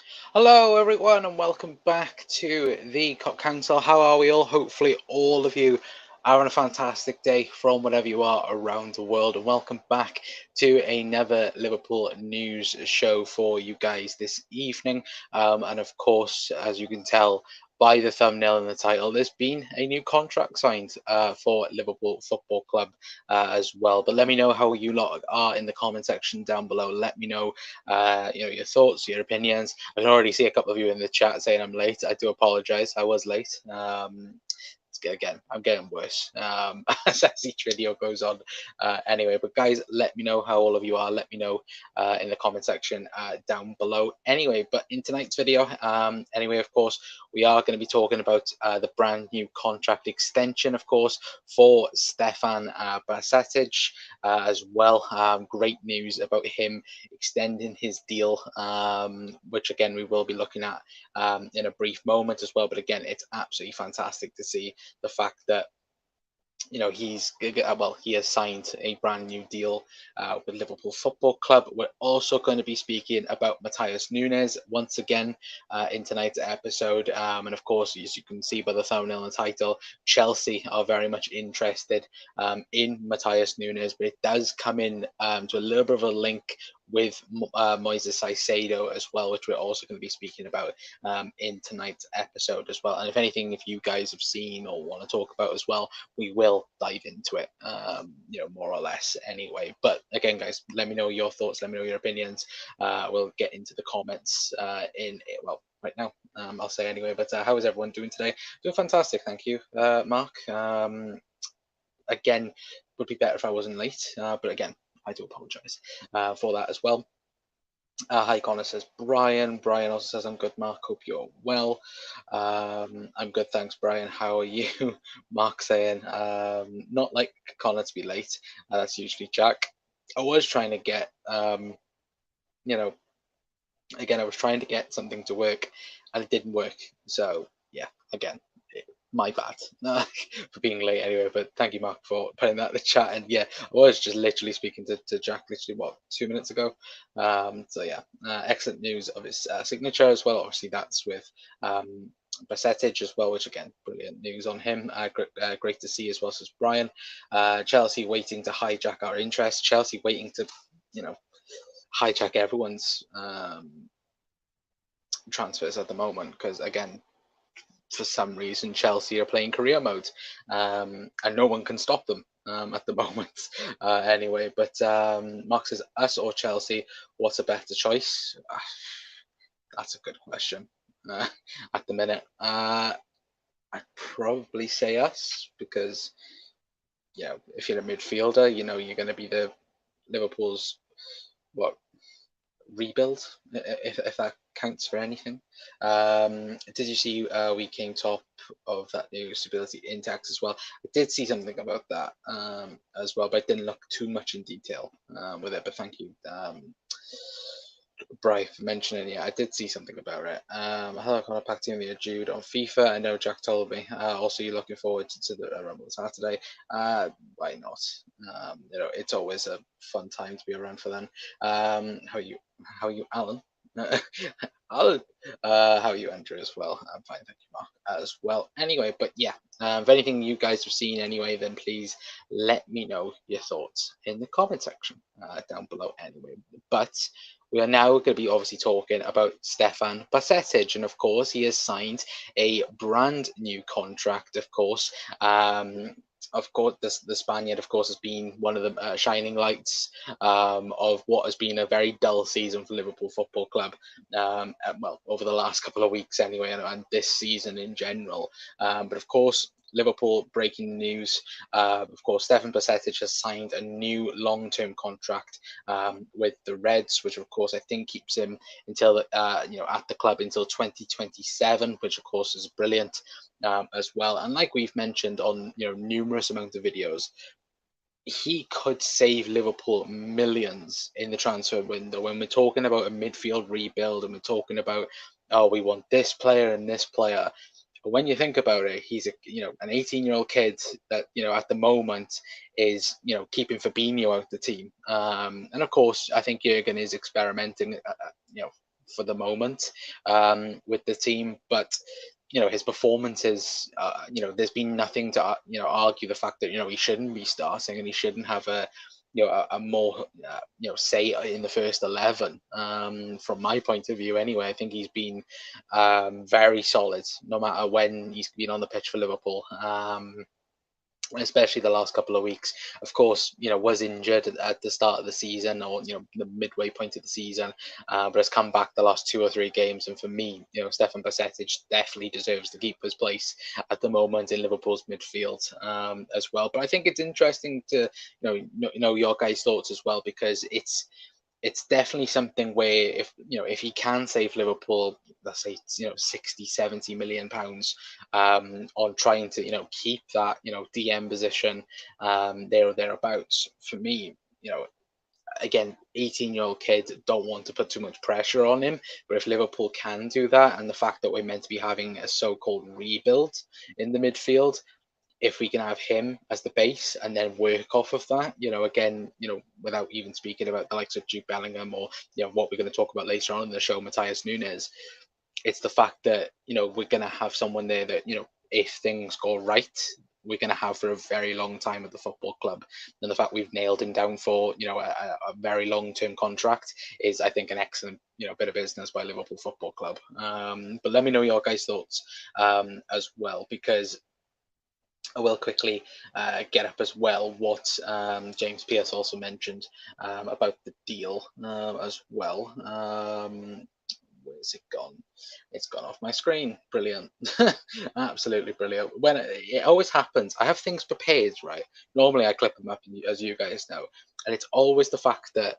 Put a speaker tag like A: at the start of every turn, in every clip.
A: Hello, everyone, and welcome back to the Cop Council. How are we all? Hopefully, all of you are having a fantastic day from wherever you are around the world. And welcome back to another Liverpool news show for you guys this evening. And of course, as you can tell by the thumbnail and the title, there's been a new contract signed for Liverpool Football Club as well. But let me know how you lot are in the comment section down below. Let me know, your thoughts, your opinions. I can already see a couple of you in the chat saying I'm late. I do apologize. I was late. Again, I'm getting worse as each video goes on. Anyway, but guys, let me know how all of you are. Let me know in the comment section down below. Anyway, but in tonight's video, anyway, of course, we are going to be talking about the brand new contract extension, of course, for Stefan Bajcetic as well. Great news about him extending his deal, which again we will be looking at in a brief moment as well. But again, it's absolutely fantastic to see the fact that he has signed a brand new deal with Liverpool Football Club. We're also going to be speaking about Matheus Nunes once again in tonight's episode, and of course, as you can see by the thumbnail and title, Chelsea are very much interested in Matheus Nunes, but it does come in to a little bit of a link with Moises Caicedo as well, which we're also going to be speaking about in tonight's episode as well. And if anything, if you guys have seen or want to talk about as well, we will dive into it, more or less anyway. But again, guys, let me know your thoughts, let me know your opinions. We'll get into the comments right now. I'll say anyway. But how is everyone doing today? Doing fantastic, thank you, Mark. Again, would be better if I wasn't late, but again, I do apologise for that as well. Hi, Connor says Brian. Brian also says, I'm good, Mark. Hope you're well. I'm good, thanks, Brian. How are you? Mark saying, not like Connor to be late. That's usually Jack. I was trying to get, again, I was trying to get something to work and it didn't work. So, yeah, again, my bad for being late anyway. But thank you, Mark, for putting that in the chat. And yeah, I was just literally speaking to Jack literally, 2 minutes ago. So yeah, excellent news of his signature as well. Obviously, that's with Bajcetic as well, which again, brilliant news on him. Great to see as well, says Brian. Chelsea waiting to hijack our interest. Chelsea waiting to, hijack everyone's transfers at the moment because again, for some reason, Chelsea are playing career mode, and no one can stop them at the moment. Anyway, but Mark says, us or Chelsea, what's a better choice? That's a good question. Uh, at the minute, I'd probably say us because, if you're a midfielder, you're going to be the Liverpool's what rebuild, if that counts for anything. Did you see we came top of that new stability index as well? I did see something about that as well, but I didn't look too much in detail with it. But thank you, Bri, for mentioning it. Yeah, I did see something about it. Hello, Connor, back to you, Jude on FIFA. I know Jack told me. Also, you're looking forward to the Rumble Saturday. Why not? It's always a fun time to be around for them. How are you? How are you, Alan? Alan, how are you, Andrew, as well? I'm fine, thank you, Mark, as well. Anyway, but yeah, if anything you guys have seen anyway, then please let me know your thoughts in the comment section down below anyway. But we are now going to be obviously talking about Stefan Bajcetic, and of course he has signed a brand new contract, of course. Of course, the Spaniard, of course, has been one of the shining lights of what has been a very dull season for Liverpool Football Club. Over the last couple of weeks anyway, and this season in general. But of course, Liverpool breaking news. Of course, Stefan Bajcetic has signed a new long-term contract with the Reds, which of course I think keeps him until at the club until 2027, which of course is brilliant as well. And like we've mentioned on numerous amounts of videos, he could save Liverpool millions in the transfer window. When we're talking about a midfield rebuild and we're talking about, oh, we want this player and this player. But when you think about it, he's an 18-year-old kid that at the moment is keeping Fabinho out the team. And of course, I think Jurgen is experimenting, for the moment with the team. But his performance is, there's been nothing to argue the fact that he shouldn't be starting and he shouldn't have a more say in the first 11. From my point of view, anyway, I think he's been very solid no matter when he's been on the pitch for Liverpool. Especially the last couple of weeks. Of course, was injured at the start of the season, or the midway point of the season, but has come back the last 2 or 3 games. And for me, Stefan Bajcetic definitely deserves the keeper's place at the moment in Liverpool's midfield as well. But I think it's interesting to know your guys' thoughts as well, because it's definitely something where if he can save Liverpool, let's say 60-70 million pounds on trying to keep that DM position there or thereabouts, for me, again, 18-year-old kid, don't want to put too much pressure on him, but if Liverpool can do that, and the fact that we're meant to be having a so-called rebuild in the midfield, if we can have him as the base and then work off of that, again, without even speaking about the likes of Jude Bellingham or, what we're going to talk about later on in the show, Matheus Nunes, it's the fact that, we're going to have someone there that, if things go right, we're going to have for a very long time at the football club. And the fact we've nailed him down for, a very long-term contract is, I think, an excellent, bit of business by Liverpool Football Club. But let me know your guys' thoughts as well, because I will quickly get up as well what James Pearce also mentioned about the deal as well. Where's it gone? It's gone off my screen. Brilliant. Absolutely brilliant. When it always happens, I have things prepared, right? Normally I clip them up, as you guys know, and it's always the fact that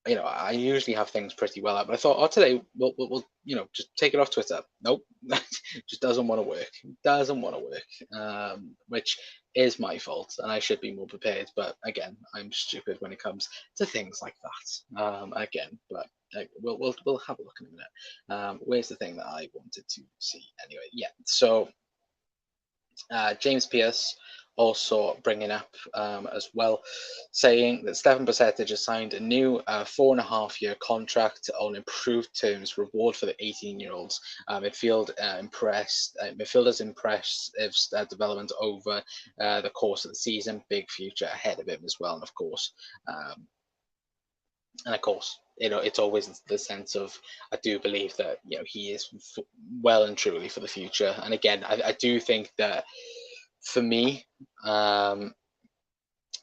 A: I usually have things pretty well up, but I thought, today we'll just take it off Twitter. Nope, just doesn't want to work. Doesn't want to work, which is my fault, and I should be more prepared. But again, I'm stupid when it comes to things like that. Again, but we'll have a look in a minute. Where's the thing that I wanted to see anyway? Yeah, so James Pearce also bringing up as well, saying that Stefan Bajcetic has signed a new 4.5-year contract on improved terms, reward for the 18-year-olds. Midfielder's impressive development over the course of the season, big future ahead of him as well, and of course, it's always the sense of, I do believe that he is well and truly for the future. And again, I do think that for me,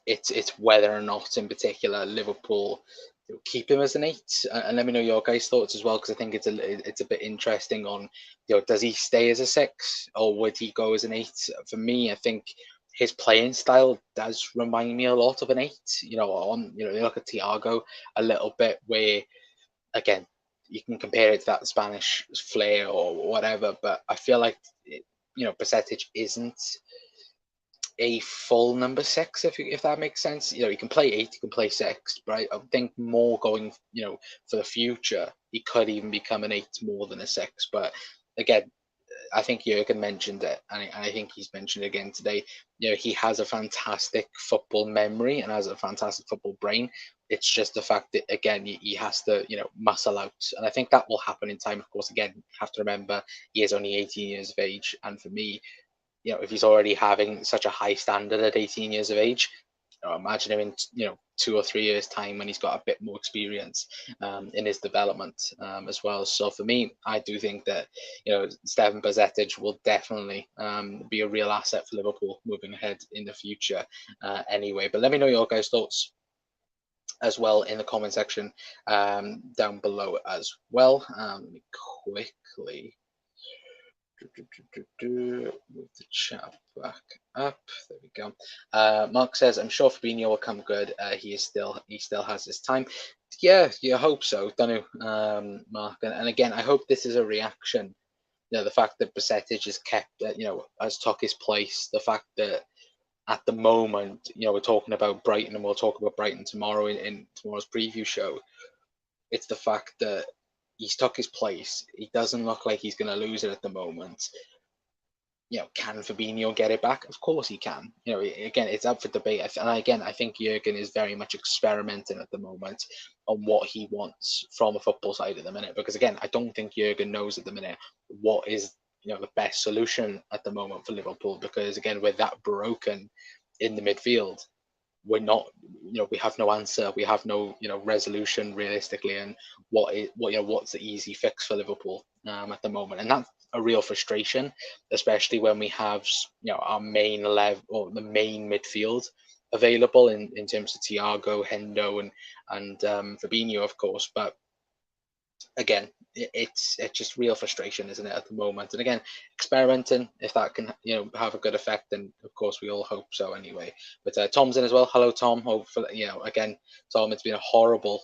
A: it's whether or not, in particular, Liverpool keep him as an 8. And let me know your guys' thoughts as well, because I think it's a bit interesting on, does he stay as a 6 or would he go as an 8? For me, I think his playing style does remind me a lot of an 8. You look at Thiago a little bit, where again you can compare it to that Spanish flair or whatever, but I feel like Bajcetic isn't a full number 6, if that makes sense. He can play 8, he can play 6, but I think more going for the future, he could even become an 8 more than a 6. But again, I think Jurgen mentioned it, and I think he's mentioned it again today. He has a fantastic football memory and has a fantastic football brain. It's just the fact that, again, he has to muscle out, and I think that will happen in time. Of course, again, you have to remember he is only 18 years of age, and for me, if he's already having such a high standard at 18 years of age, imagine him in 2 or 3 years' time when he's got a bit more experience in his development as well. So for me, I do think that Stefan Bajcetic will definitely be a real asset for Liverpool moving ahead in the future. Anyway, but let me know your guys' thoughts as well in the comment section down below as well. Let me quickly move the chat back up. There we go. Mark says, "I'm sure Fabinho will come good. He still has his time." Yeah, I hope so. Don't know, Mark. And again, I hope this is a reaction. The fact that Bajcetic is kept, has took his place. The fact that at the moment, we're talking about Brighton, and we'll talk about Brighton tomorrow in tomorrow's preview show. It's the fact that he's took his place. He doesn't look like he's going to lose it at the moment. can Fabinho get it back? Of course he can. Again, it's up for debate. And again, I think Jurgen is very much experimenting at the moment on what he wants from a football side at the minute. Because again, I don't think Jurgen knows at the minute what is the best solution at the moment for Liverpool. Because again, we're that broken in the midfield. We're not, we have no answer. We have no, resolution realistically. And what's the easy fix for Liverpool at the moment? And that's a real frustration, especially when we have, our main level or the main midfield available in terms of Thiago, Hendo, and Fabinho, of course. But again, it's just real frustration, isn't it, at the moment? And again, experimenting, if that can have a good effect, then of course we all hope so anyway. But Tom's in as well. Hello, Tom. Hopefully, again, Tom, it's been a horrible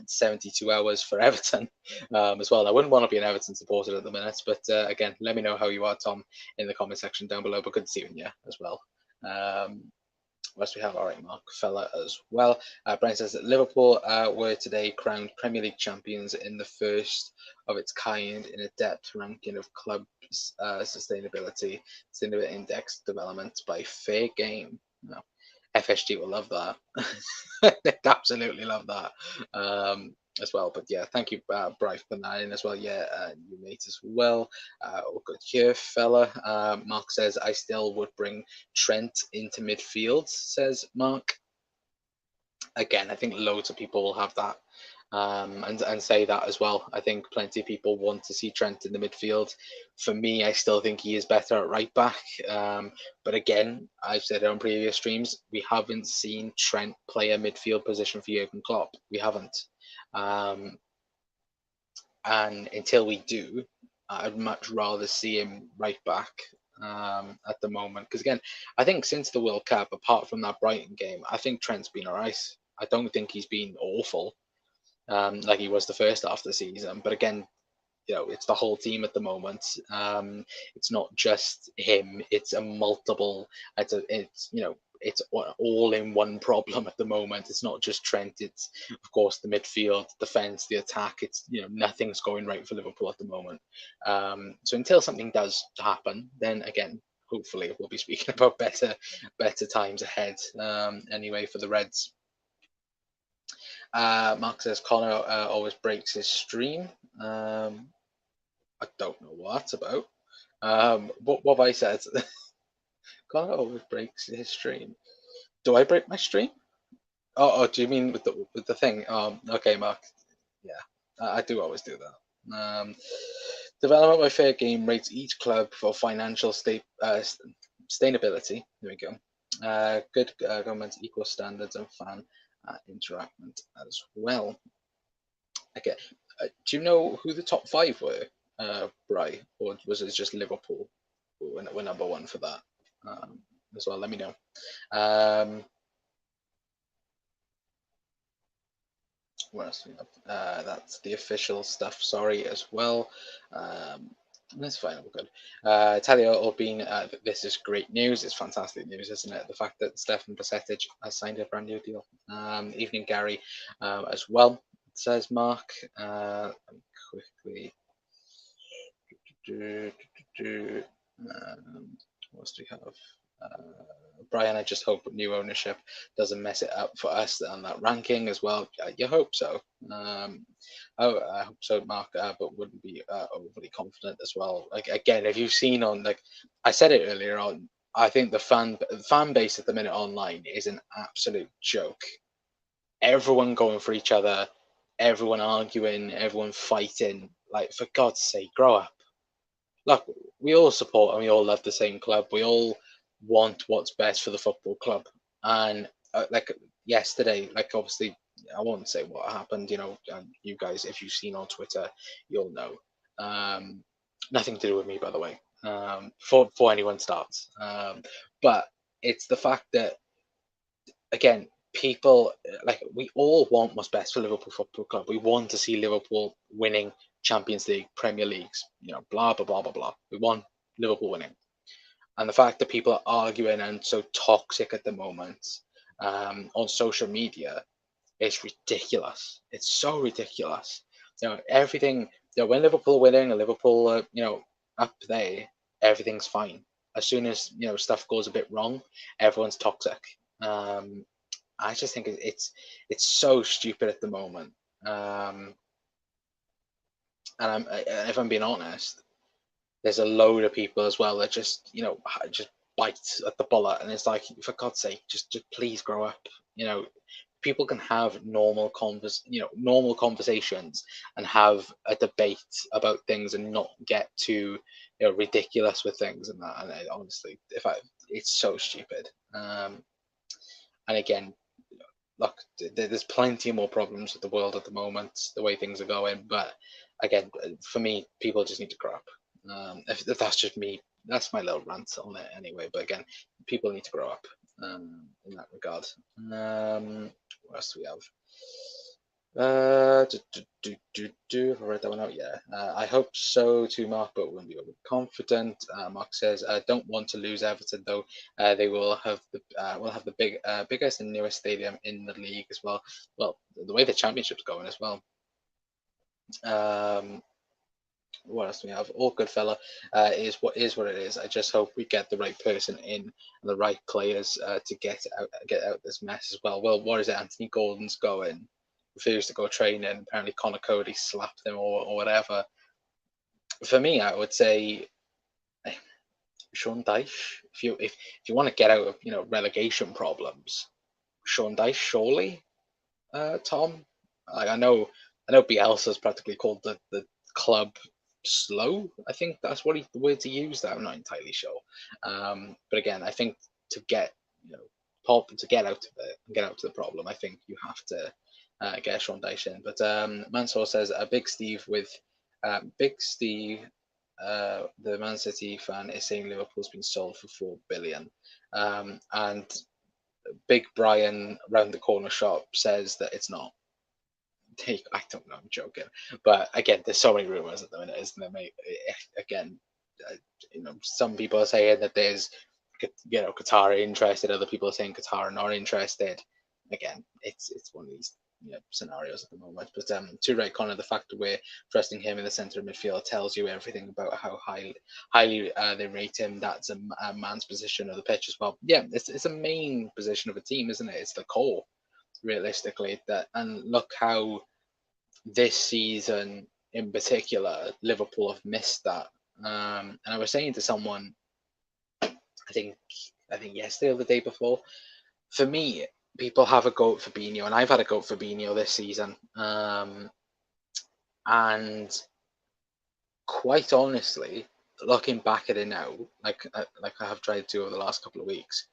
A: 72 hours for Everton as well. I wouldn't want to be an Everton supporter at the minute, but again, let me know how you are, Tom, in the comment section down below. But good seeing you as well. What else we have? All right, Mark Fella as well. Brian says that Liverpool were today crowned Premier League champions in the first of its kind in a depth ranking of clubs' sustainability index development by Fair Game. No. FSG will love that. They'd absolutely love that as well. But yeah, thank you, Bryce, for that in as well. Yeah, you mate as well. All good here, fella. Mark says, I still would bring Trent into midfield, says Mark. Again, I think loads of people will have that and say that as well. I think plenty of people want to see Trent in the midfield. For me, I still think he is better at right back. But again, I've said it on previous streams, we haven't seen Trent play a midfield position for Jurgen Klopp. We haven't. And until we do, I'd much rather see him right back at the moment. Because again, I think since the World Cup, apart from that Brighton game, I think Trent's been all right. I don't think he's been awful like he was the first half of the season. But again, it's the whole team at the moment. It's not just him. It's a multiple. It's all in one problem at the moment. It's not just Trent. It's of course the midfield, defense, the attack. It's nothing's going right for Liverpool at the moment. So until something does happen, then again, hopefully we'll be speaking about better times ahead. Anyway, for the Reds. Mark says Connor always breaks his stream. I don't know what that's about. What have I said? Connor always breaks his stream. Do I break my stream? Oh, do you mean with the thing? Okay, Mark. Yeah, I do always do that. Development by Fair Game rates each club for financial sustainability. There we go. Good government, equal standards, and fan interaction as well. Okay, do you know who the top 5 were, Bry, or was it just Liverpool were number 1 for that as well? Let me know. What else do we have? That's the official stuff. Sorry as well. That's fine. We're good. Talia Albin, this is great news. It's fantastic news, isn't it? The fact that Stefan Bajcetic has signed a brand new deal. Evening, Gary, as well. Says Mark. Let me quickly. What else do we have? Brian, I just hope new ownership doesn't mess it up for us on that ranking as well. You hope so. I hope so, Mark, but wouldn't be overly confident as well. Like again, if you've seen on I said it earlier on, I think the fan base at the minute online is an absolute joke. Everyone going for each other, everyone arguing, everyone fighting. Like for God's sake, grow up. Look, we all support and we all love the same club. We all want what's best for the football club. And like yesterday, like obviously, I won't say what happened. You guys, if you've seen on Twitter, you'll know. Nothing to do with me, by the way. Before anyone starts, but it's the fact that again, people we all want what's best for Liverpool Football Club. We want to see Liverpool winning Champions League, Premier Leagues, blah blah blah blah blah. We want Liverpool winning. And the fact that people are arguing and so toxic at the moment on social media is ridiculous. It's so ridiculous. Everything. When Liverpool are winning and Liverpool, up there, everything's fine. As soon as stuff goes a bit wrong, everyone's toxic. I just think it's so stupid at the moment. And if I'm being honest, there's a load of people as well that just bite at the bullet, and it's like, for God's sake, just please grow up. People can have normal conversations and have a debate about things and not get too ridiculous with things and that. And honestly, it's so stupid. And again, look, there's plenty more problems with the world at the moment, the way things are going. But again, for me, people just need to grow up. If that's just me, that's my little rant on it anyway. But again, people need to grow up in that regard. What else do we have? Have I read that one out? Yeah. I hope so too, Mark, but wouldn't be overconfident. Mark says, don't want to lose Everton though. They will have the biggest and newest stadium in the league as well. Well, the way the championship's going as well. What else do we have? All good fella is what it is. I just hope we get the right person in and the right players to get out this mess as well. Well, what is it? Anthony Gordon's going, refused to go training. Apparently, Connor Cody slapped him or whatever. For me, I would say Sean Dyche. If you want to get out of relegation problems, Sean Dyche surely. Tom, I know Bielsa's practically called the club slow. I think that's what the words he used. I'm not entirely sure. But again, I think to get to get out of it and get out to the problem, I think you have to get Sean Dyche in. But Mansour says Big Steve, the Man City fan, is saying Liverpool's been sold for 4 billion, and Big Brian round the corner shop says that it's not. I don't know, I'm joking, but again, there's so many rumors at the minute, isn't there, mate? Again, some people are saying that there's Qatar are interested, other people are saying Qatar are not interested. Again, it's one of these scenarios at the moment. But to right, Connor, the fact that we're trusting him in the centre of midfield tells you everything about how highly they rate him. That's a man's position of the pitch as well. Yeah, it's a main position of a team, isn't it? It's the core, realistically. And look how this season in particular, Liverpool have missed that. And I was saying to someone, I think yesterday or the day before, for me, people have a go at Fabinho, and I've had a go at Fabinho this season. And quite honestly, looking back at it now, like I have tried to over the last couple of weeks,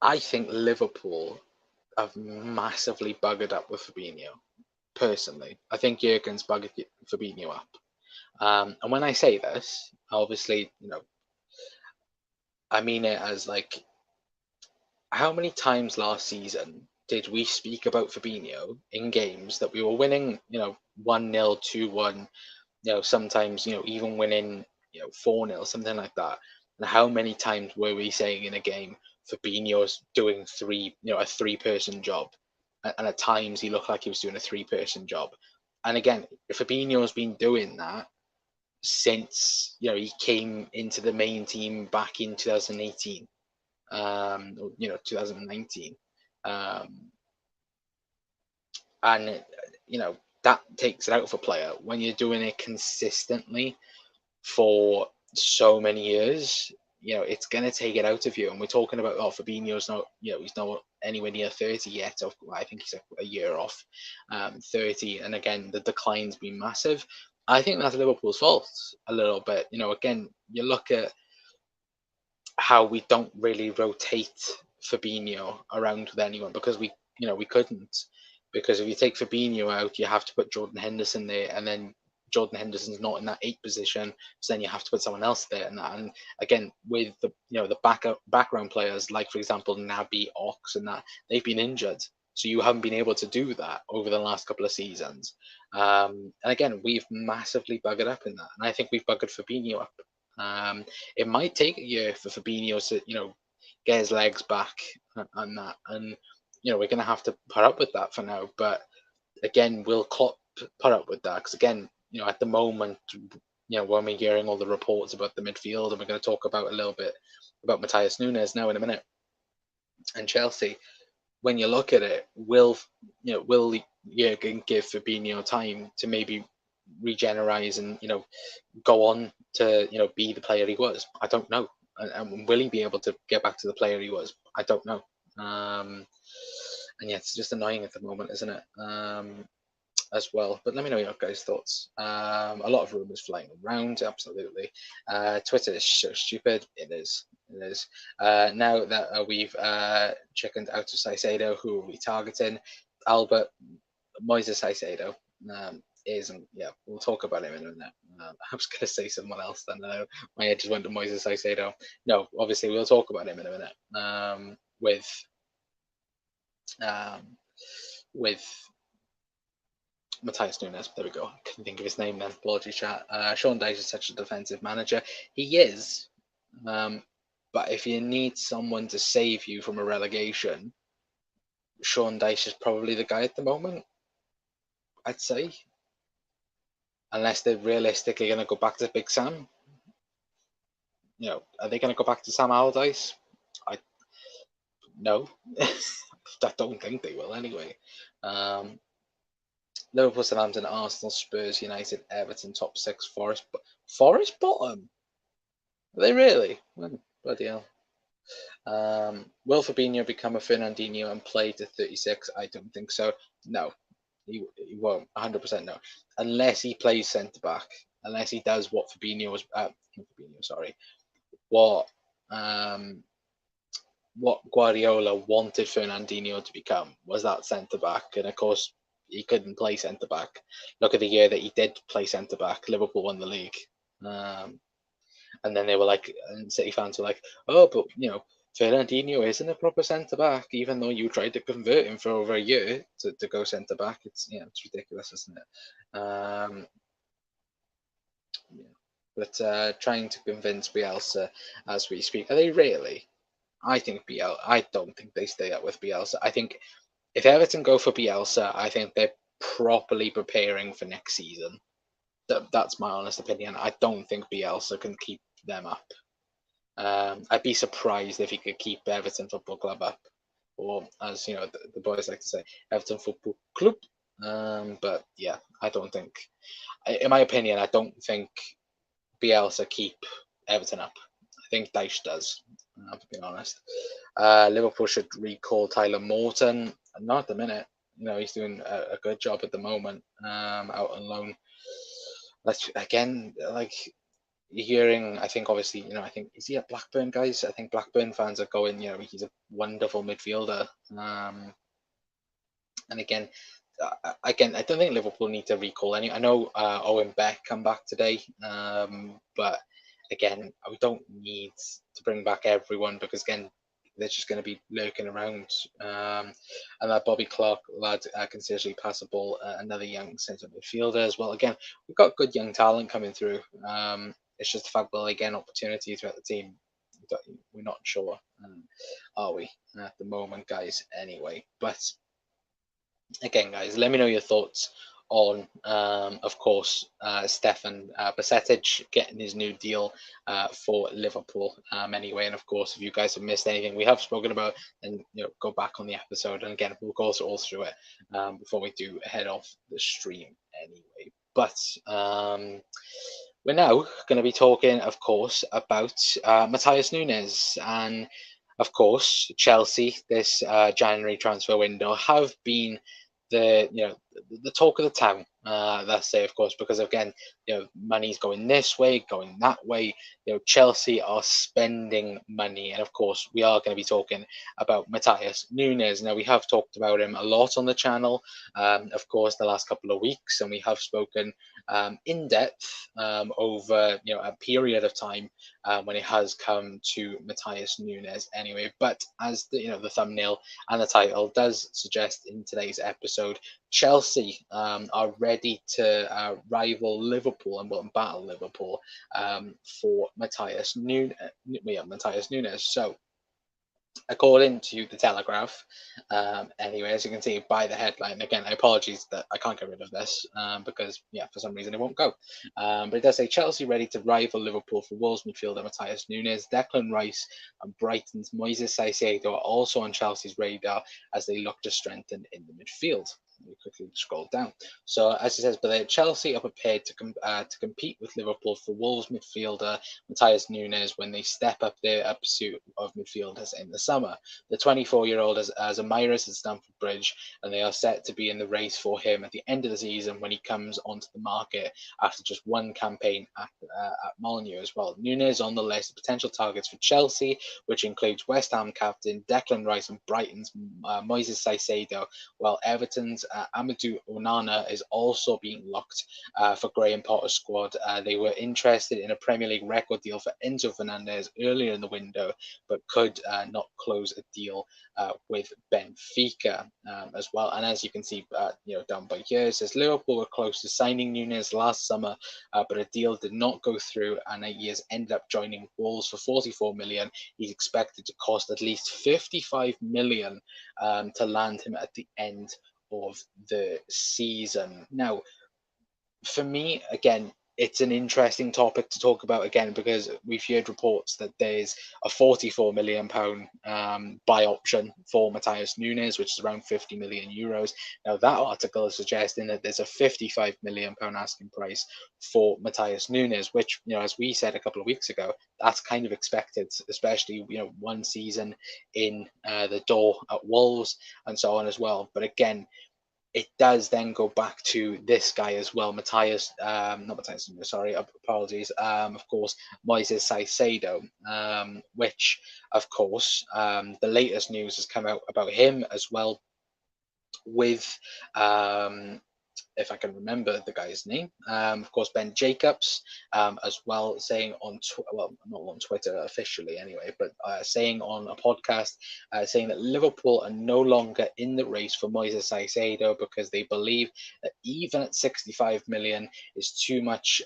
A: I think Liverpool have massively buggered up with Fabinho. Personally, I think Jurgen's buggered Fabinho up. And when I say this, obviously, I mean it as like, how many times last season did we speak about Fabinho in games that we were winning, 1-0, 2-1, sometimes, even winning, 4-0, something like that. And how many times were we saying in a game, Fabinho's doing a 3-person job? And at times he looked like he was doing a 3-person job. And again, Fabinho's been doing that since he came into the main team back in 2018, 2019, and that takes it out of a player when you're doing it consistently for so many years. It's going to take it out of you. And we're talking about, Fabinho's not, he's not anywhere near 30 yet. I think he's a year off 30. And again, the decline's been massive. I think that's Liverpool's fault a little bit. Again, you look at how we don't really rotate Fabinho around with anyone because we couldn't. Because if you take Fabinho out, you have to put Jordan Henderson there, and then Jordan Henderson's not in that 8 position, so then you have to put someone else there. And again, with the background players, like for example Naby, Ox, and that, they've been injured, so you haven't been able to do that over the last couple of seasons. And again, we've massively buggered up in that, and I think we've buggered Fabinho up. It might take a year for Fabinho to get his legs back and that, and we're going to have to put up with that for now. But again, will Klopp put up with that? Because again, at the moment, when we're hearing all the reports about the midfield, and we're going to talk about a little bit about Matheus Nunes now in a minute, and Chelsea. When you look at it, will Jurgen give Fabinho time to maybe regenerate and go on to be the player he was? I don't know. And will he be able to get back to the player he was? I don't know. And yeah, it's just annoying at the moment, isn't it? As well. But let me know your guys' thoughts. A lot of rumours flying around, absolutely. Twitter is so stupid. It is. It is. Now that we've chickened out of Caicedo, who are we targeting? Albert Moises Caicedo isn't. Yeah, we'll talk about him in a minute. I was going to say someone else, then my head just went to Moises Caicedo. No, obviously we'll talk about him in a minute. With Matheus Nunes, there we go. I couldn't think of his name then. Apologies, chat. Sean Dyche is such a defensive manager. He is. But if you need someone to save you from a relegation, Sean Dyche is probably the guy at the moment, I'd say. Unless they're realistically going to go back to Big Sam. Are they going to go back to Sam Allardyce? No. I don't think they will anyway. Liverpool, Southampton, Arsenal, Spurs, United, Everton, top 6, Forest bottom? Are they really? Bloody hell. Will Fabinho become a Fernandinho and play to 36? I don't think so. No, he won't. 100% no. Unless he plays centre back. Unless he does what what Guardiola wanted Fernandinho to become, was that centre back, and of course he couldn't play centre back. Look at the year that he did play centre back. Liverpool won the league. And then they were like, and City fans were like, oh, but Fernandinho isn't a proper centre back, even though you tried to convert him for over a year to go centre back. It's ridiculous, isn't it? But trying to convince Bielsa as we speak. Are they really? I don't think they stay up with Bielsa. I think if Everton go for Bielsa, I think they're properly preparing for next season. That's my honest opinion. I don't think Bielsa can keep them up. I'd be surprised if he could keep Everton Football Club up, or as the boys like to say, Everton Football Club. But yeah, I don't think, in my opinion, I don't think Bielsa keep Everton up. I think Dyche does, to be honest. Liverpool should recall Tyler Morton. Not at the minute. He's doing a good job at the moment, out on loan. Again, like hearing, I think obviously, I think, is he at Blackburn, guys? I think Blackburn fans are going, he's a wonderful midfielder. And again, I don't think Liverpool need to recall any. I know Owen Beck come back today, but again, we don't need to bring back everyone, because again, they're just going to be lurking around. And that Bobby Clark lad can seriously pass the ball. Another young centre midfielder as well. Again, we've got good young talent coming through. It's just the fact, will they get an opportunity throughout the team? We're not sure, are we, at the moment, guys? Anyway, but again, guys, let me know your thoughts on, of course, Stefan Bajcetic getting his new deal for Liverpool. Anyway, and of course, if you guys have missed anything we have spoken about, then go back on the episode, and again, we'll go all through it before we do head off the stream. Anyway, but we're now going to be talking, of course, about Matheus Nunes. And of course, Chelsea this January transfer window have been the talk of the town. Let's say, of course, because again, money's going this way, going that way. Chelsea are spending money, and of course, we are going to be talking about Matheus Nunes. Now, we have talked about him a lot on the channel, of course, the last couple of weeks, and we have spoken in depth over a period of time when it has come to Matheus Nunes. Anyway, but as the thumbnail and the title does suggest in today's episode, Chelsea are ready to rival Liverpool and battle Liverpool for Matheus Nunes. So According to the Telegraph, anyway, as you can see by the headline, again, I apologize that I can't get rid of this because, yeah, for some reason it won't go. But it does say Chelsea ready to rival Liverpool for Wolves midfielder Matheus Nunes, Declan Rice, and Brighton's Moises Caicedo are also on Chelsea's radar as they look to strengthen in the midfield. We quickly scroll down. So, as it says, but Chelsea are prepared to compete with Liverpool for Wolves midfielder Matheus Nunes when they step up their pursuit of midfielders in the summer. The 24-year-old has a Myers at Stamford Bridge, and they are set to be in the race for him at the end of the season when he comes onto the market after just one campaign at Molineux as well. Nunes on the list of potential targets for Chelsea, which includes West Ham captain Declan Rice and Brighton's Moises Caicedo, while Everton's Amadou Onana is also being looked for Graham Potter's squad. They were interested in a Premier League record deal for Enzo Fernandez earlier in the window, but could not close a deal with Benfica as well. And as you can see, down by here, it says Liverpool were close to signing Nunes last summer, but a deal did not go through, and he has ended up joining Wolves for 44 million. He's expected to cost at least 55 million to land him at the end of the season. Now, for me, again, it's an interesting topic to talk about again because we've heard reports that there's a £44 million buy option for Matheus Nunes, which is around 50 million euros. Now, that article is suggesting that there's a £55 million asking price for Matheus Nunes, which, as we said a couple of weeks ago, that's kind of expected, especially, one season in the door at Wolves and so on as well. But again, it does then go back to this guy as well, Matthias, not Matthias, sorry, apologies, of course, Moises Caicedo, which, of course, the latest news has come out about him as well with if I can remember the guy's name. Of course, Ben Jacobs as well, saying well, not on Twitter officially anyway, but saying on a podcast, saying that Liverpool are no longer in the race for Moises Caicedo because they believe that even at 65 million is too much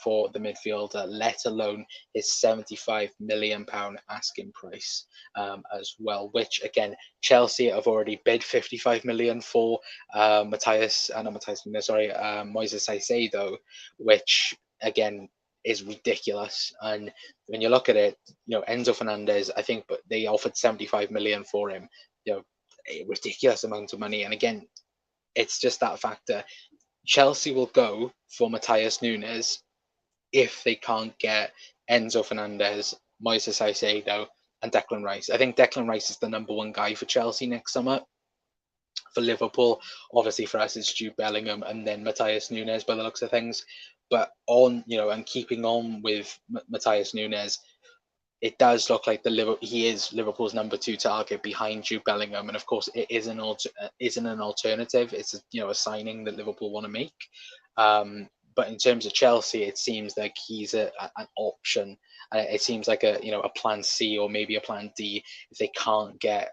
A: for the midfielder, let alone his 75 million pound asking price as well, which again, Chelsea have already bid 55 million for Moises Caicedo, which again is ridiculous. And when you look at it, Enzo Fernandez, I think, but they offered 75 million for him. A ridiculous amount of money. And again, it's just that factor. Chelsea will go for Matheus Nunes if they can't get Enzo Fernandez, Moises Caicedo, and Declan Rice. I think Declan Rice is the number one guy for Chelsea next summer. For Liverpool, obviously for us it's Jude Bellingham and then Matheus Nunes by the looks of things. But and keeping on with Matheus Nunes, it does look like he is Liverpool's number two target behind Jude Bellingham, and of course it isn't an alternative. It's a signing that Liverpool want to make. But in terms of Chelsea, it seems like he's an option. It seems like a plan C or maybe a plan D if they can't get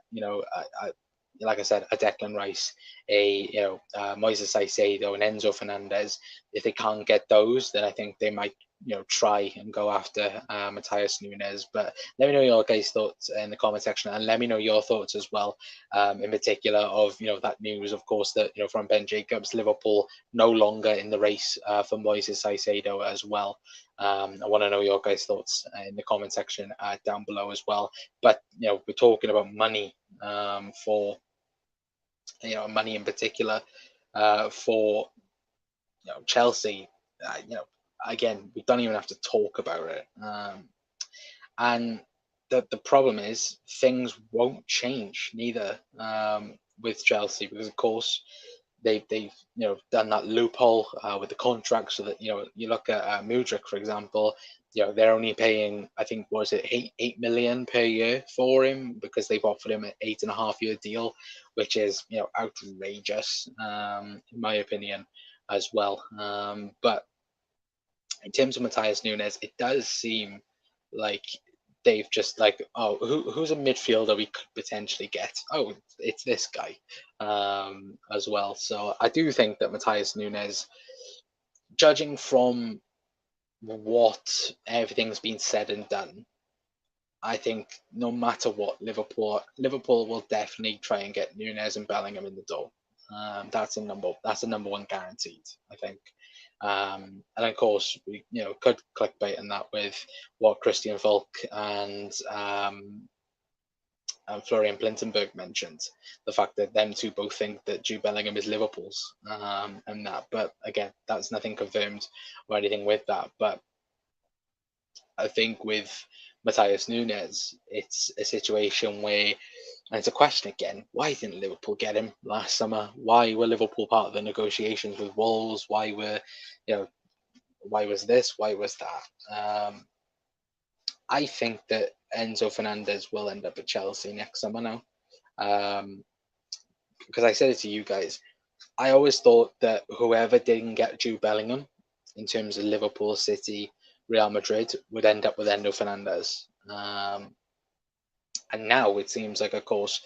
A: like I said, a Declan Rice, Moises Caicedo, and Enzo Fernandez. If they can't get those, then I think they might try and go after Matheus Nunes. But let me know your guys' thoughts in the comment section, and let me know your thoughts as well, in particular of that news, of course, that from Ben Jacobs, Liverpool no longer in the race for Moises Caicedo as well. I want to know your guys' thoughts in the comment section down below as well. But we're talking about money for money in particular for Chelsea. Again, we don't even have to talk about it. And the problem is things won't change neither with Chelsea because of course they've done that loophole with the contract so that you look at Mudryk, for example. They're only paying, I think, was it 8 million per year for him because they've offered him an 8.5 year deal, which is outrageous in my opinion as well. But in terms of Matheus Nunes, it does seem like they've just who's a midfielder we could potentially get? Oh, it's this guy as well. So I do think that Matheus Nunes, judging from what everything's been said and done, I think no matter what, Liverpool will definitely try and get Nunes and Bellingham in the door. That's a number one guaranteed, I think. And of course, we could clickbait in that with what Christian Volk and Florian Plintenberg mentioned, the fact that them two both think that Jude Bellingham is Liverpool's, and that. But again, that's nothing confirmed or anything with that. But I think with Matheus Nunes, it's a situation where, and it's a question again, why didn't Liverpool get him last summer? Why were Liverpool part of the negotiations with Wolves? Why was this? Why was that? I think that Enzo Fernandez will end up at Chelsea next summer now. Because I said it to you guys, I always thought that whoever didn't get Jude Bellingham in terms of Liverpool, City, Real Madrid would end up with Enzo Fernandez. And now it seems like, of course,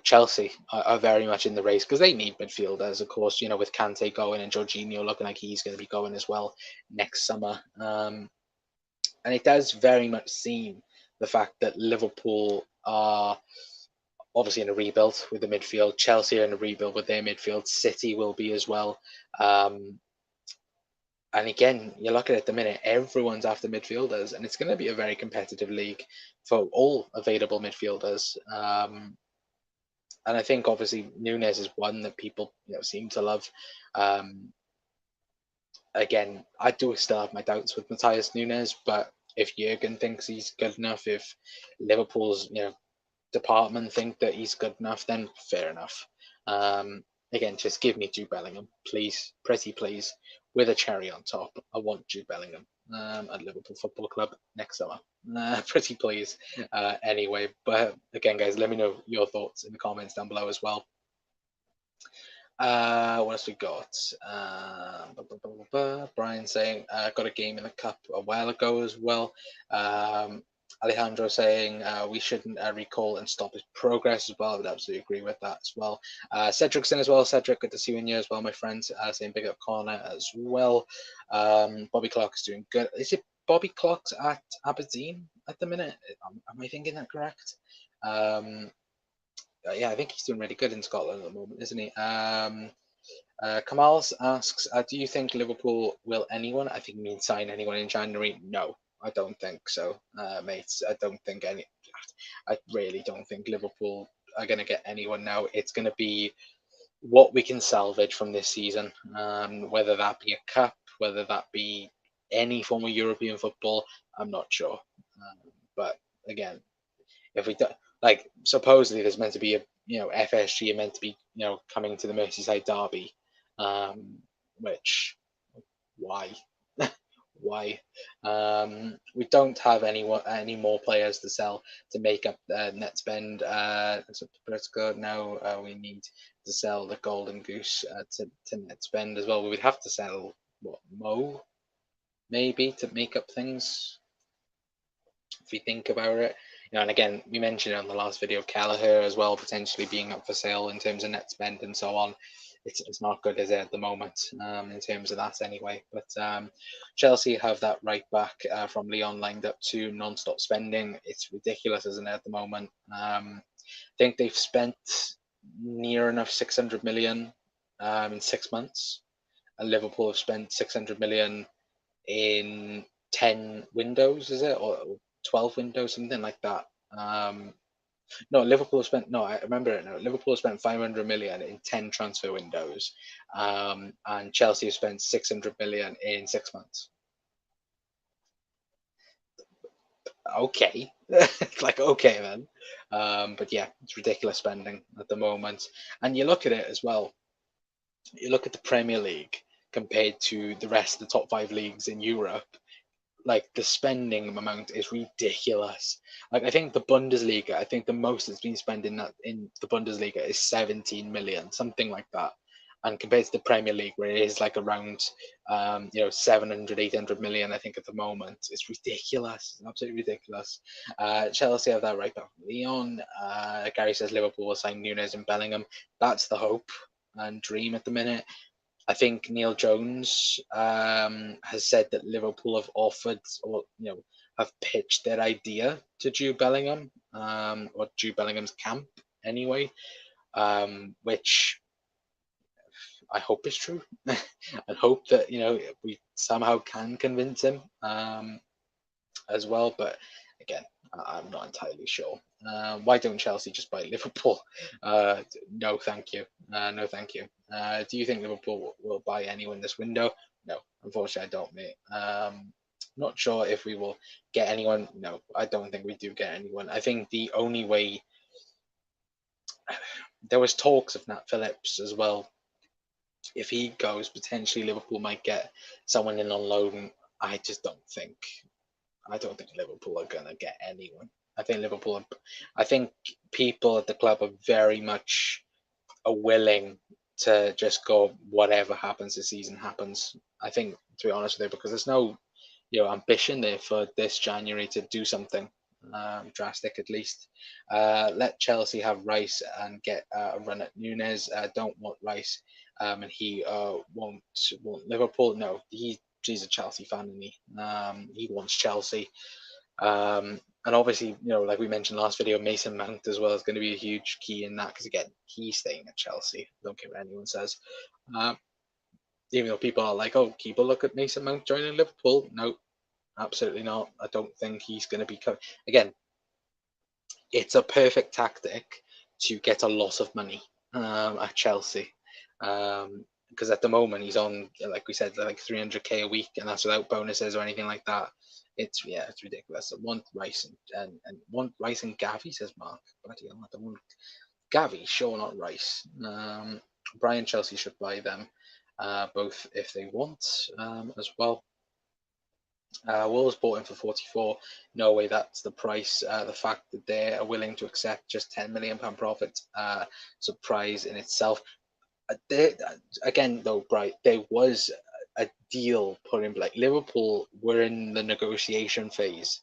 A: Chelsea are very much in the race because they need midfielders. Of course, with Kante going and Jorginho looking like he's going to be going as well next summer. And it does very much seem the fact that Liverpool are obviously in a rebuild with the midfield. Chelsea are in a rebuild with their midfield. City will be as well. And again, you look at it at the minute, everyone's after midfielders, and it's going to be a very competitive league for all available midfielders. And I think obviously Nunes is one that people seem to love. Again, I do still have my doubts with Matheus Nunes, but if Jurgen thinks he's good enough, if Liverpool's department think that he's good enough, then fair enough. Again, just give me Jude Bellingham, please, pretty please, with a cherry on top. I want Jude Bellingham at Liverpool Football Club next summer. Pretty please. Anyway, but again, guys, let me know your thoughts in the comments down below as well. What else we got? Brian saying got a game in the cup a while ago as well. Alejandro saying we shouldn't recall and stop his progress as well. I would absolutely agree with that as well. Cedric's in as well. Cedric, good to see you in here as well, my friends. Saying big up Connor as well. Bobby Clark's doing good. Is it Bobby Clark's at Aberdeen at the minute? Am I thinking that correct? Yeah, I think he's doing really good in Scotland at the moment, isn't he? Kamals asks, do you think Liverpool will I think you mean sign anyone in January? No, I don't think so, mates. I really don't think Liverpool are going to get anyone now. It's going to be what we can salvage from this season, whether that be a cup, whether that be any form of European football, I'm not sure. But again, if we don't, supposedly there's meant to be FSG are meant to be coming to the Merseyside derby, which why why we don't have any more players to sell to make up net spend. Now we need to sell the Golden Goose to net spend as well. We would have to sell Mo maybe to make up things if we think about it. And again, we mentioned it on the last video, Kelleher as well, potentially being up for sale in terms of net spend and so on. It's not good, is it, at the moment, in terms of that anyway. But Chelsea have that right back from Leon lined up to non-stop spending. It's ridiculous, isn't it, at the moment? I think they've spent near enough 600 million in 6 months. And Liverpool have spent 600 million in 10 windows, is it? Or 12 windows, something like that. No, Liverpool spent. No, I remember it now. Liverpool spent 500 million in 10 transfer windows, and Chelsea spent 600 million in 6 months. Okay, okay then. But yeah, it's ridiculous spending at the moment. And you look at it as well. You look at the Premier League compared to the rest of the top 5 leagues in Europe. The spending amount is ridiculous. I think the Bundesliga, I think the most that's been spent in the Bundesliga is 17 million, something like that. And compared to the Premier League, where it is around 700, 800 million, I think at the moment, it's ridiculous. It's absolutely ridiculous. Chelsea have that right back. Leon, Gary says Liverpool will sign Nunes and Bellingham. That's the hope and dream at the minute. I think Neil Jones has said that Liverpool have offered, or have pitched their idea to Jude Bellingham, or Jude Bellingham's camp anyway, which I hope is true. I hope that we somehow can convince him as well. But again, I'm not entirely sure. Why don't Chelsea just buy Liverpool? No, thank you. No, thank you. Do you think Liverpool will buy anyone this window? No, unfortunately, I don't, mate. Not sure if we will get anyone. No, I don't think we do get anyone. I think the only way, there was talks of Nat Phillips as well. If he goes, potentially Liverpool might get someone in on loan. I just don't think. I don't think Liverpool are gonna get anyone. I think people at the club are very much willing to just go whatever happens this season happens. I think, to be honest with you, because there's no ambition there for this January to do something drastic at least. Let Chelsea have Rice and get a run at Nunes. Don't want Rice, and he won't Liverpool. No, he's a Chelsea fan, and he wants Chelsea. And obviously, like we mentioned last video, Mason Mount as well is going to be a huge key in that, because again, he's staying at Chelsea. Don't care what anyone says. Even though people are like, oh, keep a look at Mason Mount joining Liverpool. No, absolutely not. I don't think he's going to be again, it's a perfect tactic to get a lot of money at Chelsea. Because at the moment he's on, like we said, like 300k a week, and that's without bonuses or anything like that. It's ridiculous. I want Rice and want Rice and Gavi, says Mark. Bloody hell, I don't want Gavi, sure, not Rice. Brian Chelsea should buy them both if they want as well. Wolves bought him for 44. No way, that's the price. The fact that they are willing to accept just £10 million profit, surprise in itself. Again, though, Bright, there was a deal put in. Like, Liverpool were in the negotiation phase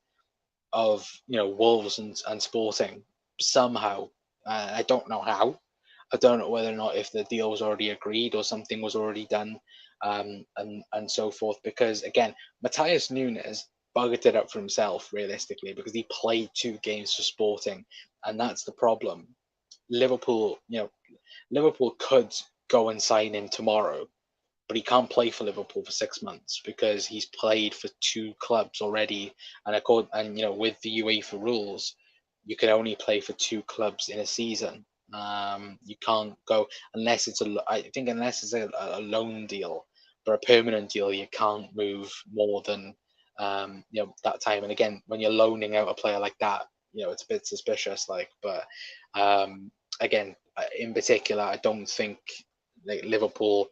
A: of Wolves and Sporting somehow. I don't know how. I don't know whether or not if the deal was already agreed or something was already done, and so forth. Because again, Matheus Nunes bugged it up for himself realistically, because he played 2 games for Sporting, and that's the problem. Liverpool, Liverpool could go and sign him tomorrow, but he can't play for Liverpool for 6 months because he's played for 2 clubs already. And with the UEFA rules, you can only play for 2 clubs in a season. You can't go unless it's a loan deal, but a permanent deal you can't move more than that time. And again, when you're loaning out a player like that, it's a bit suspicious. But again, in particular, I don't think Liverpool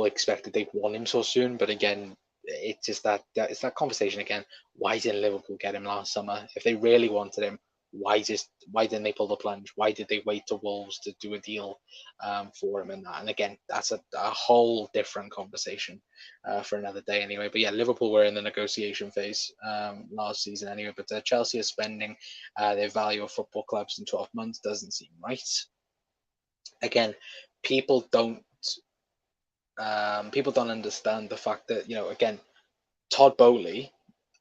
A: expected they'd want him so soon. But again, it's just it's that conversation again. Why didn't Liverpool get him last summer? If they really wanted him, why didn't they pull the plunge? Why did they wait to Wolves to do a deal for him and that? And again, that's a whole different conversation for another day anyway. But yeah, Liverpool were in the negotiation phase last season anyway. But Chelsea is spending their value of football clubs in 12 months. Doesn't seem right. Again, people don't understand the fact that again, Todd Bowley,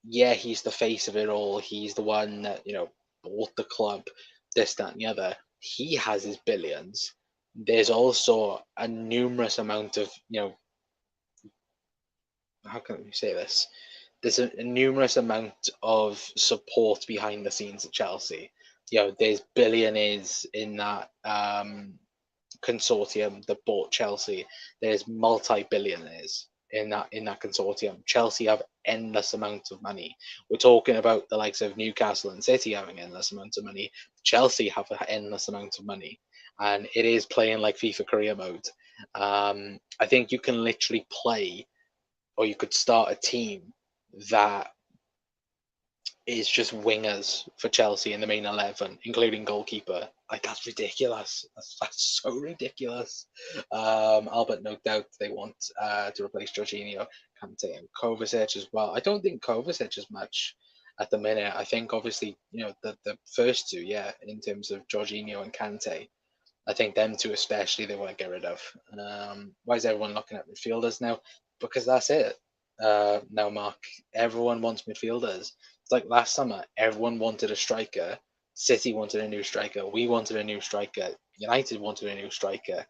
A: yeah, he's the face of it all. He's the one that bought the club, this, that, and the other. He has his billions. There's also a numerous amount of how can we say this? There's a numerous amount of support behind the scenes at Chelsea. There's billionaires in that consortium that bought Chelsea. There's multi-billionaires in that consortium. Chelsea have endless amounts of money. We're talking about the likes of Newcastle and City having endless amounts of money. Chelsea have an endless amount of money, and it is playing like FIFA career mode. I think you can literally play, or you could start a team that is just wingers for Chelsea in the main 11, including goalkeeper. Like, that's ridiculous. That's so ridiculous. Albert, no doubt they want to replace Jorginho, Kante, and Kovacic as well. I don't think Kovacic is much at the minute. I think obviously the first 2, yeah, in terms of Jorginho and Kante. I think them 2 especially they want to get rid of. Why is everyone looking at midfielders now? Because that's it. now, Mark, everyone wants midfielders. It's like last summer, everyone wanted a striker. City wanted a new striker. We wanted a new striker. United wanted a new striker.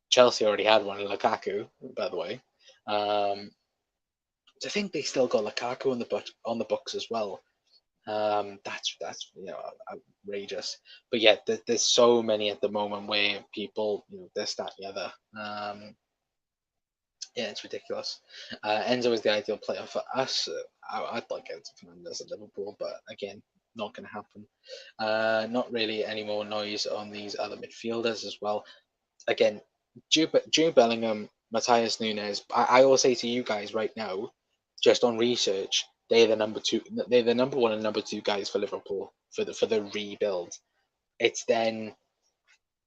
A: Chelsea already had one, Lukaku, by the way. I think they still got Lukaku on the books as well. That's outrageous. But yeah, there's so many at the moment where people this, that, the other. Yeah, it's ridiculous. Enzo is the ideal player for us. I'd like Enzo Fernandez at Liverpool, but again, not going to happen. Not really any more noise on these other midfielders as well. Again, Jude Bellingham, Matheus Nunes. I will say to you guys right now, just on research, they're the number two. They're the number one and number two guys for Liverpool for the rebuild. It's then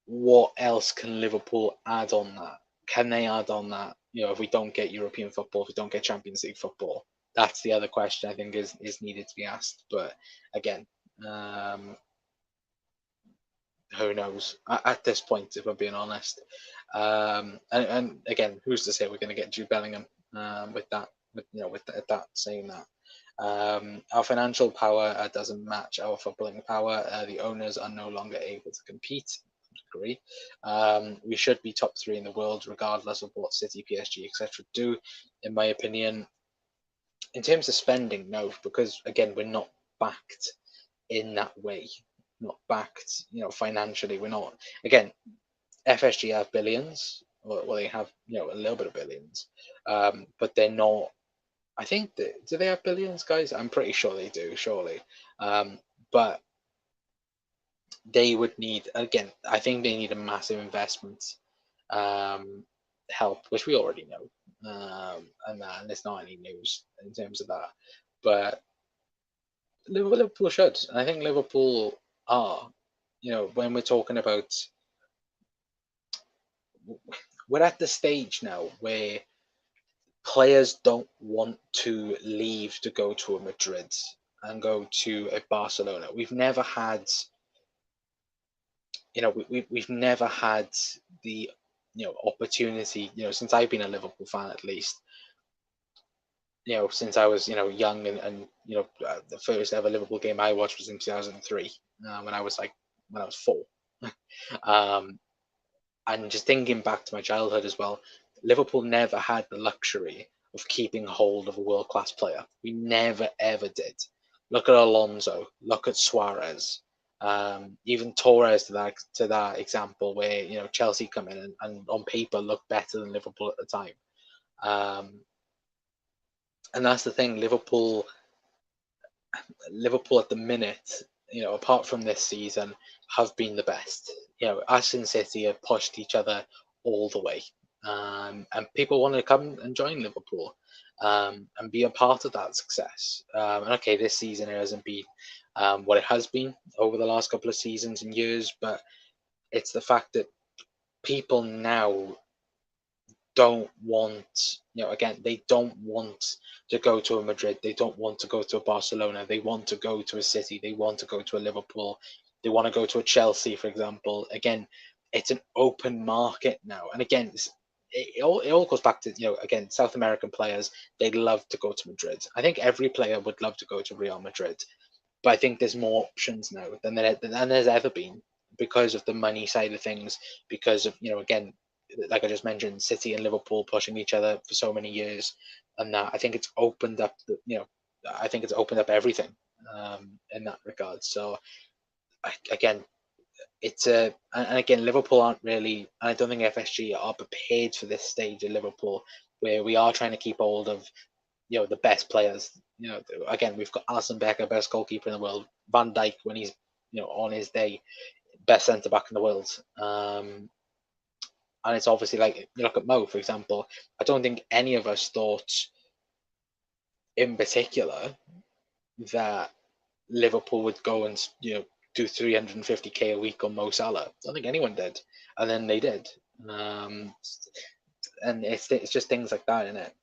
A: what else can Liverpool add on that? Can they add on that? If we don't get European football, if we don't get Champions League football, that's the other question I think is needed to be asked. But again, who knows at this point, if I'm being honest. And again, who's to say we're going to get Jude Bellingham with that? With that saying that. Our financial power doesn't match our footballing power. The owners are no longer able to compete. Agree. We should be top three in the world, regardless of what City, PSG, etc. do. In my opinion, in terms of spending, no, because again, we're not backed in that way. Not backed, financially. We're not. Again, FSG have billions. Well, they have, a little bit of billions, but they're not. I think do they have billions, guys? I'm pretty sure they do, surely. But they would need, again, I think they need a massive investment help, which we already know, and there's not any news in terms of that. But Liverpool should. I think Liverpool are. When we're talking about, we're at the stage now where players don't want to leave to go to a Madrid and go to a Barcelona. We've never had, we've never had the, opportunity, since I've been a Liverpool fan at least, since I was, young and the first ever Liverpool game I watched was in 2003, when I was 4. And just thinking back to my childhood as well, Liverpool never had the luxury of keeping hold of a world-class player. We never, ever did. Look at Alonso. Look at Suarez. Even Torres to that example, where Chelsea come in and on paper look better than Liverpool at the time. And that's the thing. Liverpool at the minute, apart from this season, have been the best. Us and City have pushed each other all the way, and people want to come and join Liverpool and be a part of that success. And okay, this season it hasn't been what it has been over the last couple of seasons and years, but it's the fact that people now don't want, again, they don't want to go to a Madrid. They don't want to go to a Barcelona. They want to go to a City. They want to go to a Liverpool. They want to go to a Chelsea, for example. Again, it's an open market now. And again, it all goes back to, again, South American players, they love to go to Madrid. I think every player would love to go to Real Madrid. But I think there's more options now than there's ever been because of the money side of things, because of, again, like I just mentioned, City and Liverpool pushing each other for so many years, and that I think it's opened up I think it's opened up everything in that regard. So again, and again, Liverpool aren't really, and I don't think FSG are prepared for this stage of Liverpool where we are trying to keep hold of the best players. Again, we've got Alisson Becker, best goalkeeper in the world. Van Dijk, when he's on his day, best centre back in the world. And it's obviously like, you look at Mo, for example. I don't think any of us thought, in particular, that Liverpool would go and do 350k a week on Mo Salah. I don't think anyone did, and then they did. And it's just things like that, isn't it?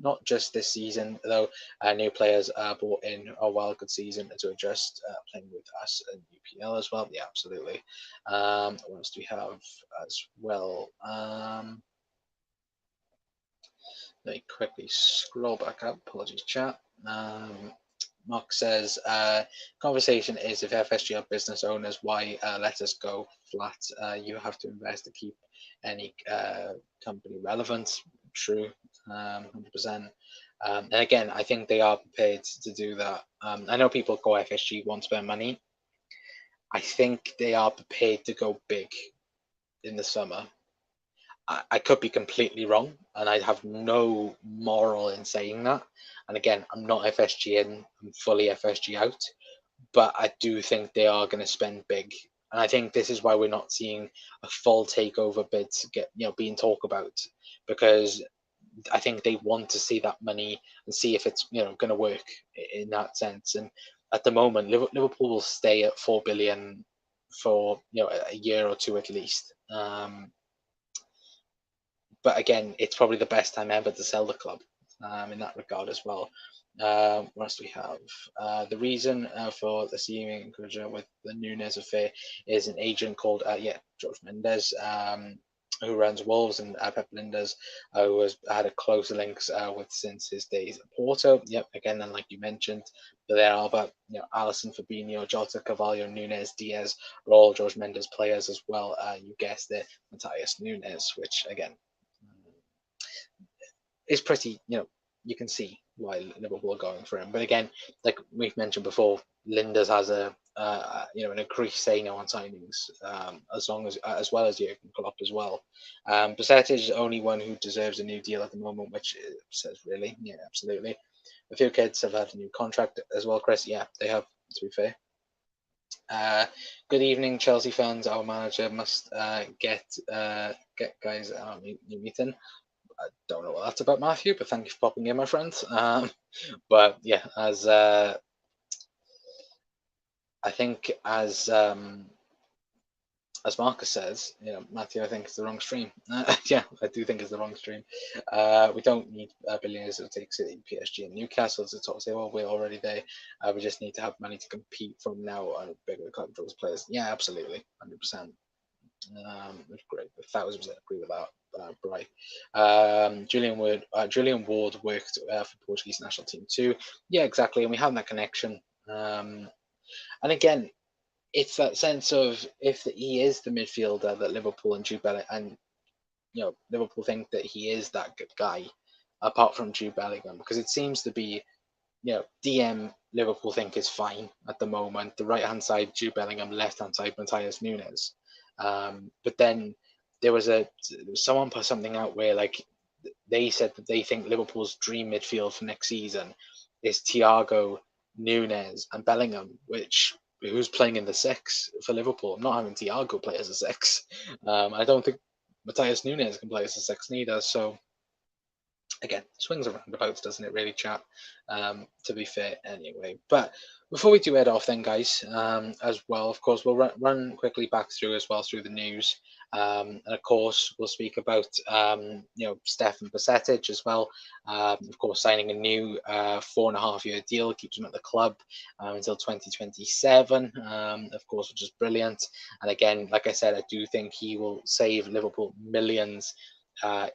A: Not just this season, though. New players brought in a good season to adjust playing with us in UPL as well. Yeah, absolutely. What else do we have as well? Let me quickly scroll back up. Apologies, chat. Mark says, conversation is if FSG are business owners, why let us go flat? You have to invest to keep any company relevant. True, 100%. And again, I think they are prepared to do that. I know people go FSG won't spend money. I think they are prepared to go big in the summer. I could be completely wrong, and I'd have no moral in saying that. And again, I'm not FSG in, I'm fully FSG out, but I do think they are going to spend big. And I think this is why we're not seeing a full takeover bid get being talked about, because I think they want to see that money and see if it's going to work in that sense. And at the moment, Liverpool will stay at 4 billion for a year or two at least. But again, it's probably the best time ever to sell the club in that regard as well. What else do we have? The reason for the seeming encouragement with the Nunes affair is an agent called George Mendes, who runs Wolves, and Pep Linders, who has had a close links with since his days at Porto. Yep, again, and like you mentioned, there are about Alisson, Fabinho, Jota, Carvalho, Nunes, Diaz are all George Mendes players as well. You guessed it, Matheus Nunes, which again is pretty, you can see why Liverpool are going for him. But again, like we've mentioned before, Linders has an increased say now on signings, as well as Jurgen Klopp as well. Bajcetic is the only one who deserves a new deal at the moment, which says really, yeah, absolutely. A few kids have had a new contract as well, Chris. Yeah, they have, to be fair. Good evening, Chelsea fans. Our manager must get guys at our new meeting. I don't know what that's about, Matthew, but thank you for popping in, my friend. But yeah, I think as Marcus says, Matthew, I think it's the wrong stream. Yeah, I do think it's the wrong stream. We don't need billionaires to take City, PSG, and Newcastle to top table. We're already there. We just need to have money to compete from now on. Bigger club those players. Yeah, absolutely, 100%. Great, 1,000% agree with that. Bright. Julian Ward worked for Portuguese national team too. Yeah, exactly, and we have that connection. And again, it's that sense of if he is the midfielder that Liverpool and Jude Bellingham, and Liverpool think that he is that good guy, apart from Jude Bellingham, because it seems to be, DM Liverpool think is fine at the moment. The right hand side, Jude Bellingham, left hand side, Matheus Nunes. But then there was someone put something out where like they said that they think Liverpool's dream midfield for next season is Thiago, Nunes, and Bellingham, which who's playing in the six for Liverpool. I'm not having Thiago play as a six. I don't think Matheus Nunes can play as a six neither. So again, swings and roundabouts, doesn't it, really, chat? To be fair, anyway. But before we do head off, then, guys, as well, of course, we'll run quickly back through as well through the news. And of course, we'll speak about Stefan Bajcetic as well. Of course, signing a new 4.5-year deal keeps him at the club until 2027. Of course, which is brilliant. And again, like I said, I do think he will save Liverpool millions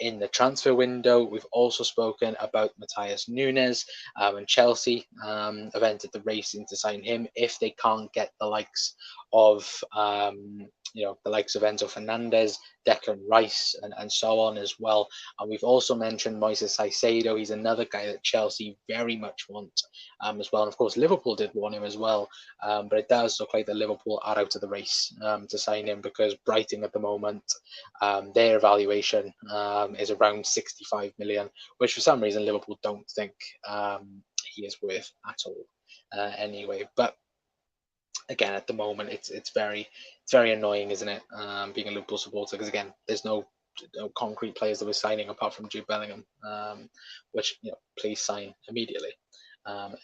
A: in the transfer window. We've also spoken about Matheus Nunes, and Chelsea have entered the racing to sign him if they can't get the likes of Enzo Fernandez, Declan Rice, and so on as well. And we've also mentioned Moises Caicedo. He's another guy that Chelsea very much want as well. And of course, Liverpool did want him as well. But it does look like that Liverpool are out of the race to sign him, because Brighton at the moment, their evaluation is around 65 million, which for some reason Liverpool don't think he is worth at all. Anyway, but again, at the moment, it's very annoying, isn't it? Being a Liverpool supporter, because again, there's no concrete players that we're signing apart from Jude Bellingham, which please sign immediately.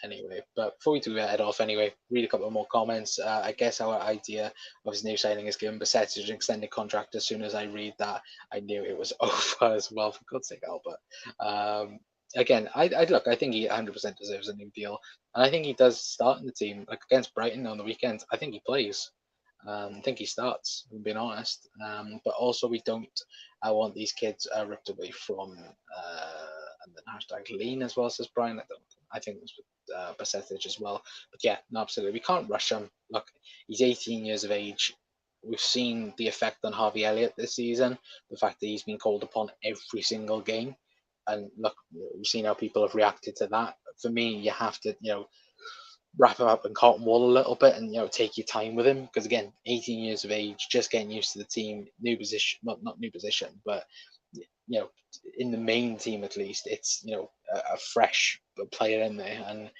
A: Anyway, but before we do head off, anyway, read a couple more comments. I guess our idea of his new signing is given Bajcetic an extended contract. As soon as I read that, I knew it was over as well. For God's sake, Albert. Again, I look. I think he 100% deserves a new deal, and I think he does start in the team. Like against Brighton on the weekend, I think he plays. I think he starts, if I'm being honest. But also, we don't want these kids ripped away from #lean as well, says Brian. I think it was with Bajcetic as well. But yeah, no, absolutely. We can't rush him. Look, he's 18 years of age. We've seen the effect on Harvey Elliott this season, the fact that he's been called upon every single game. And look, we've seen how people have reacted to that. For me, you have to, wrap him up in cotton wool a little bit and take your time with him, because again, 18 years of age, just getting used to the team, new position, not new position, but in the main team at least, it's a fresh player in there. And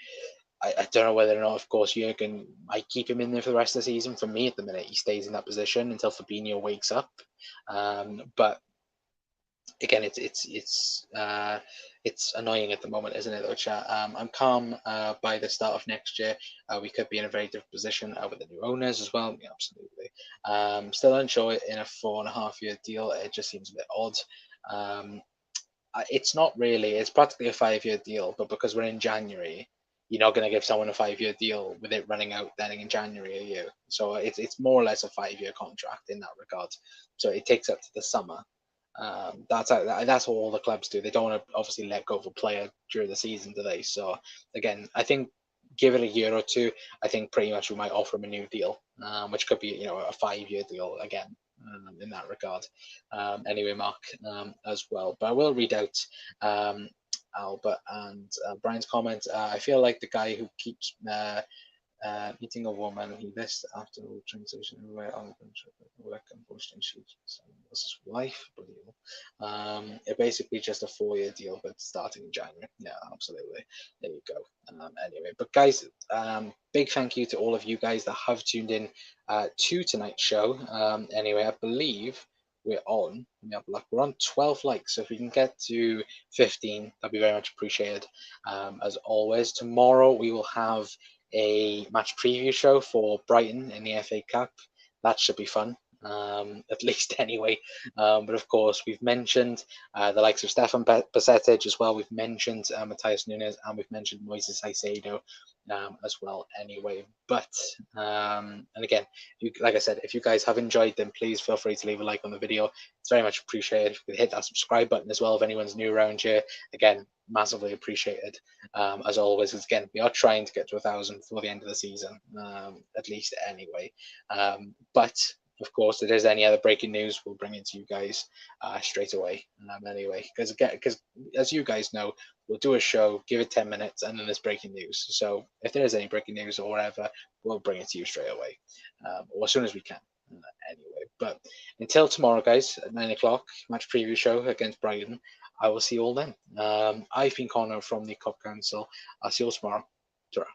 A: I don't know whether or not, of course, Jurgen might keep him in there for the rest of the season. For me, at the minute, he stays in that position until Fabinho wakes up. But again, it's annoying at the moment, isn't it, though, chat? I'm calm. By the start of next year, we could be in a very different position with the new owners as well. Yeah, absolutely. Still unsure in a 4.5-year deal. It just seems a bit odd. It's not really. It's practically a 5-year deal, but because we're in January, you're not going to give someone a 5-year deal with it running out then in January a year. So it's more or less a 5-year contract in that regard. So it takes up to the summer. That's what all the clubs do. They don't want to obviously let go of a player during the season, do they? So again, I think give it a year or two. I think pretty much we might offer him a new deal, which could be a 5-year deal again. In that regard. Anyway, Mark, as well. But I will read out Albert and Brian's comment. I feel like the guy who keeps meeting a woman he missed after the transition everywhere on work, unfortunately this is life. It basically just a 4-year deal, but starting in January. Yeah, absolutely. There you go. Anyway, but guys, big thank you to all of you guys that have tuned in to tonight's show. Anyway, I believe we're on. We're on 12 likes, so if we can get to 15, that'd be very much appreciated. As always, tomorrow we will have a match preview show for Brighton in the FA Cup. That should be fun, at least anyway. But of course, we've mentioned the likes of Stefan Bajcetic as well. We've mentioned Matheus Nunes, and we've mentioned Moises Caicedo as well anyway. But, and again, like I said, if you guys have enjoyed them, please feel free to leave a like on the video. It's very much appreciated. If you could hit that subscribe button as well if anyone's new around here. Again, massively appreciated. As always, again, we are trying to get to 1,000 before the end of the season, at least anyway. But of course, if there's any other breaking news, we'll bring it to you guys straight away. Anyway, because as you guys know, we'll do a show, give it 10 minutes, and then there's breaking news. So if there's any breaking news or whatever, we'll bring it to you straight away, or as soon as we can. Anyway, but until tomorrow, guys, at 9 o'clock, match preview show against Brighton. I will see you all then. I've been Connor from the Cup Council. I'll see you all tomorrow. Ta-ra.